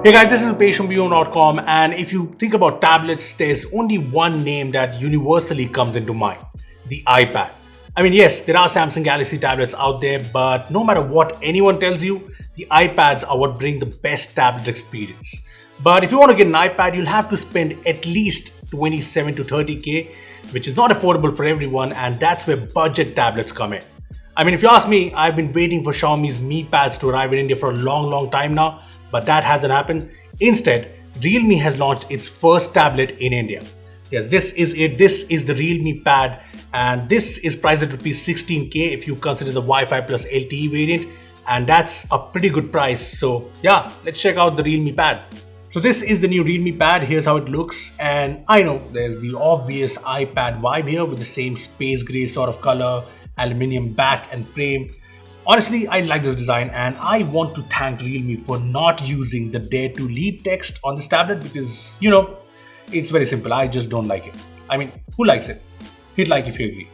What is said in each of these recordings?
Hey guys, this is Page from View.com, and if you think about tablets, there's only one name that universally comes into mind: the iPad. I mean, yes, there are Samsung Galaxy tablets out there, but no matter what anyone tells you, the iPads are what bring the best tablet experience. But if you want to get an iPad, you'll have to spend at least 27 to 30k, which is not affordable for everyone, and that's where budget tablets come in. I mean, if you ask me, I've been waiting for Xiaomi's Mi Pads to arrive in India for a long time now, but that hasn't happened. Instead, Realme has launched its first tablet in India. Yes, this is it. This is the Realme Pad, and this is priced at rupees 16k if you consider the Wi-Fi plus LTE variant, and that's a pretty good price. So yeah, let's check out the Realme Pad. So this is the new Realme Pad. Here's how it looks, and I know there's the obvious iPad vibe here with the same space gray sort of color, aluminium back and frame. Honestly, I like this design, and I want to thank Realme for not using the Dare to Leap text on this tablet because, it's very simple. I just don't like it. I mean, who likes it? Hit like if you agree.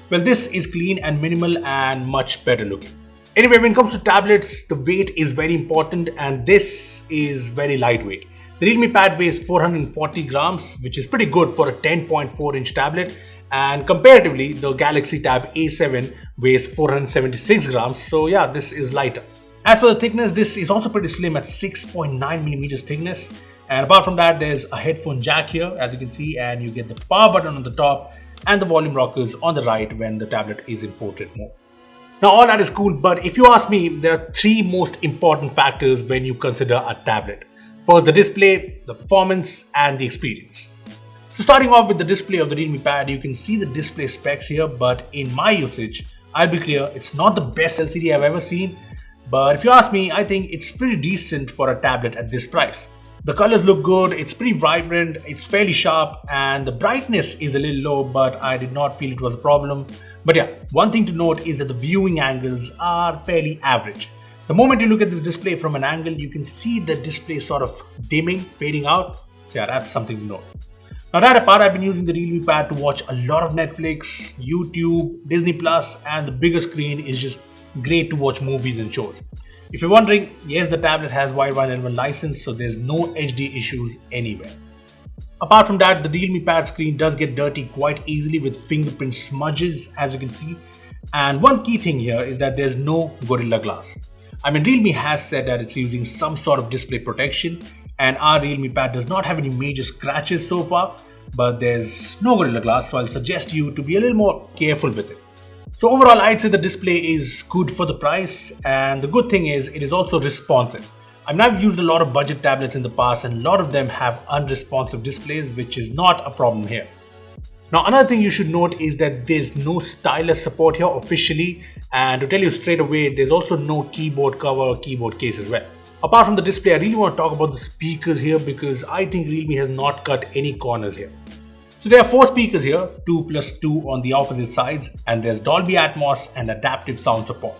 Well, this is clean and minimal and much better looking. Anyway, when it comes to tablets, the weight is very important, and this is very lightweight. The Realme Pad weighs 440 grams, which is pretty good for a 10.4-inch tablet. And comparatively, the Galaxy Tab A7 weighs 476 grams, so yeah, this is lighter. As for the thickness, this is also pretty slim at 6.9 millimeters thickness. And apart from that, there's a headphone jack here, as you can see, and you get the power button on the top and the volume rockers on the right when the tablet is in portrait mode. Now, all that is cool, but if you ask me, there are three most important factors when you consider a tablet. First, the display, the performance, and the experience. So starting off with the display of the Realme Pad, you can see the display specs here, but in my usage, I'll be clear, it's not the best LCD I've ever seen, but if you ask me, I think it's pretty decent for a tablet at this price. The colors look good, it's pretty vibrant, it's fairly sharp, and the brightness is a little low, but I did not feel it was a problem. But yeah, one thing to note is that the viewing angles are fairly average. The moment you look at this display from an angle, you can see the display sort of dimming, fading out. So yeah, that's something to note. Now that apart, I've been using the Realme Pad to watch a lot of Netflix, YouTube, Disney Plus, and the bigger screen is just great to watch movies and shows. If you're wondering, yes, the tablet has Wi-Fi N1 license, so there's no HD issues anywhere. Apart from that, the Realme Pad screen does get dirty quite easily with fingerprint smudges, as you can see. And one key thing here is that there's no Gorilla Glass. I mean, Realme has said that it's using some sort of display protection, and our Realme Pad does not have any major scratches so far, but there's no Gorilla Glass, so I'll suggest you to be a little more careful with it. So overall, I'd say the display is good for the price, and the good thing is it is also responsive. I mean, I've used a lot of budget tablets in the past, and a lot of them have unresponsive displays, which is not a problem here. Now, another thing you should note is that there's no stylus support here officially, and to tell you straight away, there's also no keyboard cover or keyboard case as well. Apart from the display, I really want to talk about the speakers here because I think Realme has not cut any corners here. So there are 4 speakers here, 2 plus 2 on the opposite sides, and there's Dolby Atmos and adaptive sound support.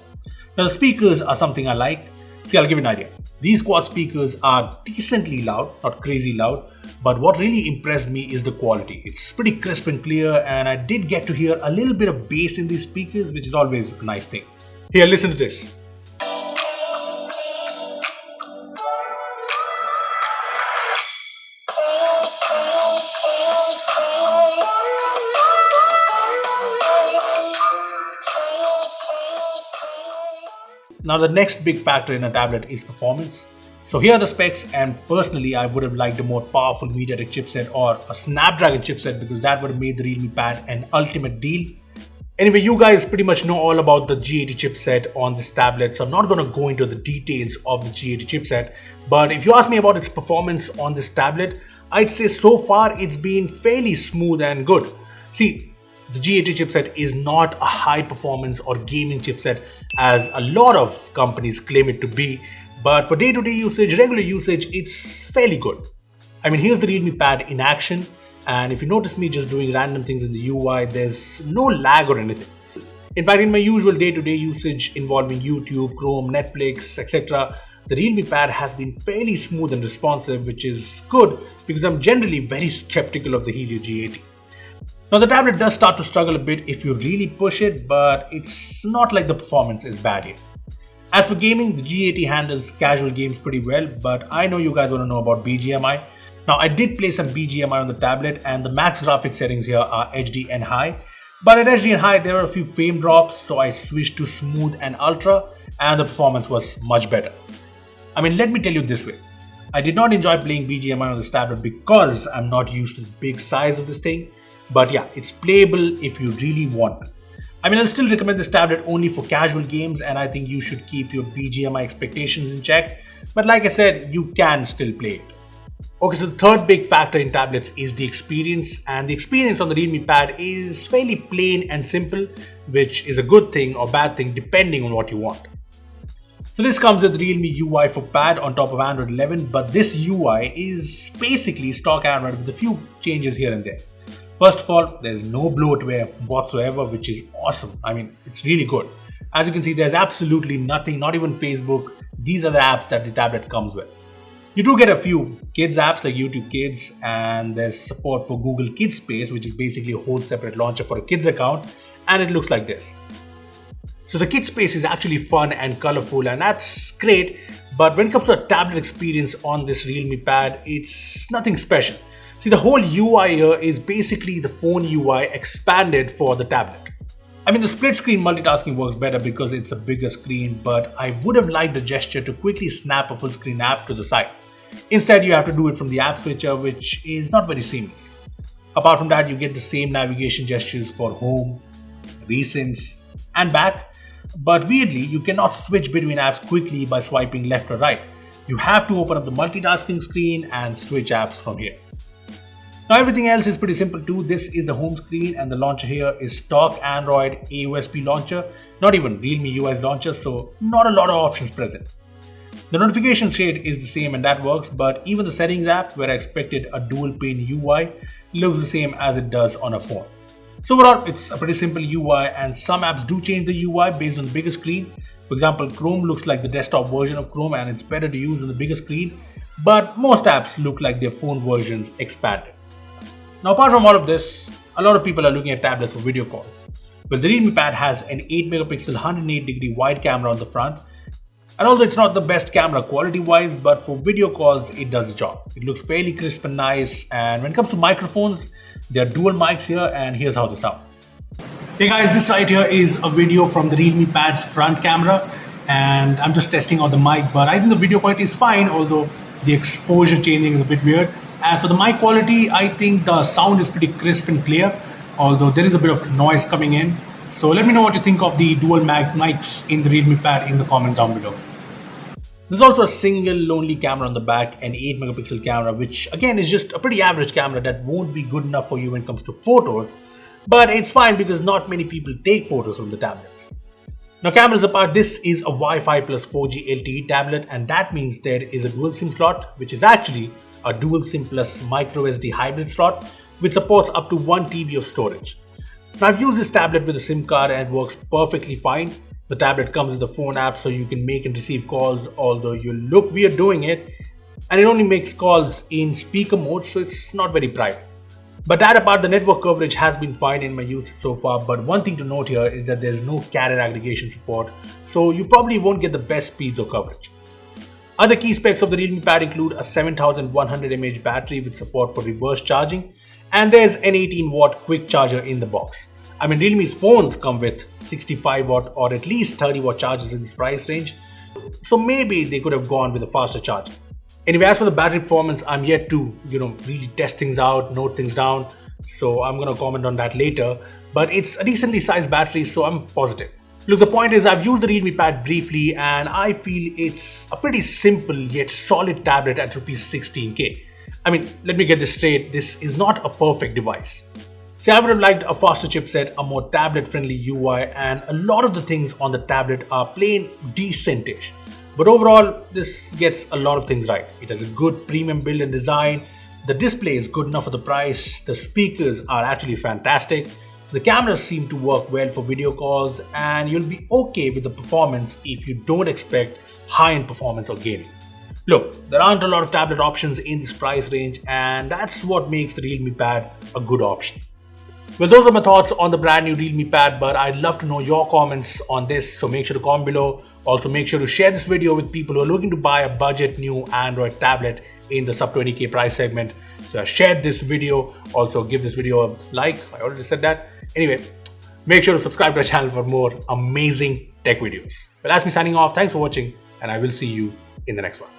Now the speakers are something I like. See, I'll give you an idea. These quad speakers are decently loud, not crazy loud, but what really impressed me is the quality. It's pretty crisp and clear, and I did get to hear a little bit of bass in these speakers, which is always a nice thing. Here, listen to this. Now the next big factor in a tablet is performance. So here are the specs, and personally I would have liked a more powerful MediaTek chipset or a Snapdragon chipset because that would have made the Realme Pad an ultimate deal. Anyway, you guys pretty much know all about the G80 chipset on this tablet, so I'm not going to go into the details of the G80 chipset, but if you ask me about its performance on this tablet, I'd say so far it's been fairly smooth and good. See, the G80 chipset is not a high performance or gaming chipset as a lot of companies claim it to be, but for day-to-day usage, regular usage, it's fairly good. I mean, here's the Realme Pad in action, and if you notice me just doing random things in the UI, there's no lag or anything. In fact, in my usual day-to-day usage involving YouTube, Chrome, Netflix, etc., the Realme Pad has been fairly smooth and responsive, which is good because I'm generally very skeptical of the Helio G80. Now the tablet does start to struggle a bit if you really push it, but it's not like the performance is bad here. As for gaming, the G80 handles casual games pretty well, but I know you guys want to know about BGMI. Now, I did play some BGMI on the tablet, and the max graphics settings here are HD and high. But at HD and high, there are a few frame drops, so I switched to smooth and ultra, and the performance was much better. I mean, let me tell you this way. I did not enjoy playing BGMI on this tablet because I'm not used to the big size of this thing. But yeah, it's playable if you really want to. I mean, I'll still recommend this tablet only for casual games, and I think you should keep your BGMI expectations in check. But like I said, you can still play it. Okay, so the third big factor in tablets is the experience, and the experience on the Realme Pad is fairly plain and simple, which is a good thing or bad thing depending on what you want. So this comes with Realme UI for Pad on top of Android 11, but this UI is basically stock Android with a few changes here and there. First of all, there's no bloatware whatsoever, which is awesome. I mean, it's really good. As you can see, there's absolutely nothing, not even Facebook. These are the apps that the tablet comes with. You do get a few kids apps like YouTube Kids, and there's support for Google Kids Space, which is basically a whole separate launcher for a kids account, and it looks like this. So the Kids Space is actually fun and colorful, and that's great, but when it comes to a tablet experience on this Realme Pad, it's nothing special. See, the whole UI here is basically the phone UI expanded for the tablet. I mean, the split screen multitasking works better because it's a bigger screen, but I would have liked the gesture to quickly snap a full screen app to the side. Instead, you have to do it from the app switcher, which is not very seamless. Apart from that, you get the same navigation gestures for home, recents, and back. But weirdly, you cannot switch between apps quickly by swiping left or right. You have to open up the multitasking screen and switch apps from here. Now everything else is pretty simple too. This is the home screen, and the launcher here is stock Android AOSP launcher, not even Realme UI's launcher, so not a lot of options present. The notification shade is the same and that works, but even the settings app, where I expected a dual pane UI, looks the same as it does on a phone. So overall, it's a pretty simple UI, and some apps do change the UI based on the bigger screen. For example, Chrome looks like the desktop version of Chrome, and it's better to use on the bigger screen, but most apps look like their phone versions expanded. Now apart from all of this, a lot of people are looking at tablets for video calls. Well, the Realme Pad has an 8-megapixel 108-degree wide camera on the front, and although it's not the best camera quality-wise, but for video calls, it does the job. It looks fairly crisp and nice, and when it comes to microphones, there are dual mics here, and here's how they sound. Hey guys, this right here is a video from the Realme Pad's front camera, and I'm just testing out the mic, but I think the video quality is fine, although the exposure changing is a bit weird. As for the mic quality, I think the sound is pretty crisp and clear, although there is a bit of noise coming in. So let me know what you think of the dual mics in the Realme Pad in the comments down below. There's also a single lonely camera on the back, an 8-megapixel camera, which again is just a pretty average camera that won't be good enough for you when it comes to photos, but it's fine because not many people take photos from the tablets. Now cameras apart, this is a Wi-Fi plus 4G LTE tablet, and that means there is a dual SIM slot, which is actually a dual SIM plus micro SD hybrid slot, which supports up to 1 TB of storage. Now I've used this tablet with a SIM card and it works perfectly fine. The tablet comes with the phone app so you can make and receive calls, although you look weird doing it, and it only makes calls in speaker mode, so it's not very private. But that apart, the network coverage has been fine in my use so far, but one thing to note here is that there's no carrier aggregation support, so you probably won't get the best speeds or coverage. Other key specs of the Realme Pad include a 7100 mAh battery with support for reverse charging, and there's an 18-watt quick charger in the box. I mean, Realme's phones come with 65-watt or at least 30-watt chargers in this price range, so maybe they could have gone with a faster charger. Anyway, as for the battery performance, I'm yet to, really test things out, note things down, so I'm going to comment on that later, but it's a decently sized battery, so I'm positive. Look, the point is I've used the Realme Pad briefly, and I feel it's a pretty simple yet solid tablet at Rs 16K. I mean, let me get this straight, this is not a perfect device. See, I would have liked a faster chipset, a more tablet-friendly UI, and a lot of the things on the tablet are plain decentish. But overall, this gets a lot of things right. It has a good premium build and design, the display is good enough for the price, the speakers are actually fantastic, the cameras seem to work well for video calls, and you'll be okay with the performance if you don't expect high-end performance or gaming. Look, there aren't a lot of tablet options in this price range, and that's what makes the Realme Pad a good option. Well, those are my thoughts on the brand new Realme Pad, but I'd love to know your comments on this, so make sure to comment below. Also, make sure to share this video with people who are looking to buy a budget new Android tablet in the sub 20K price segment. So I shared this video. Also, give this video a like. I already said that. Anyway, make sure to subscribe to our channel for more amazing tech videos. Well, that's me signing off. Thanks for watching, and I will see you in the next one.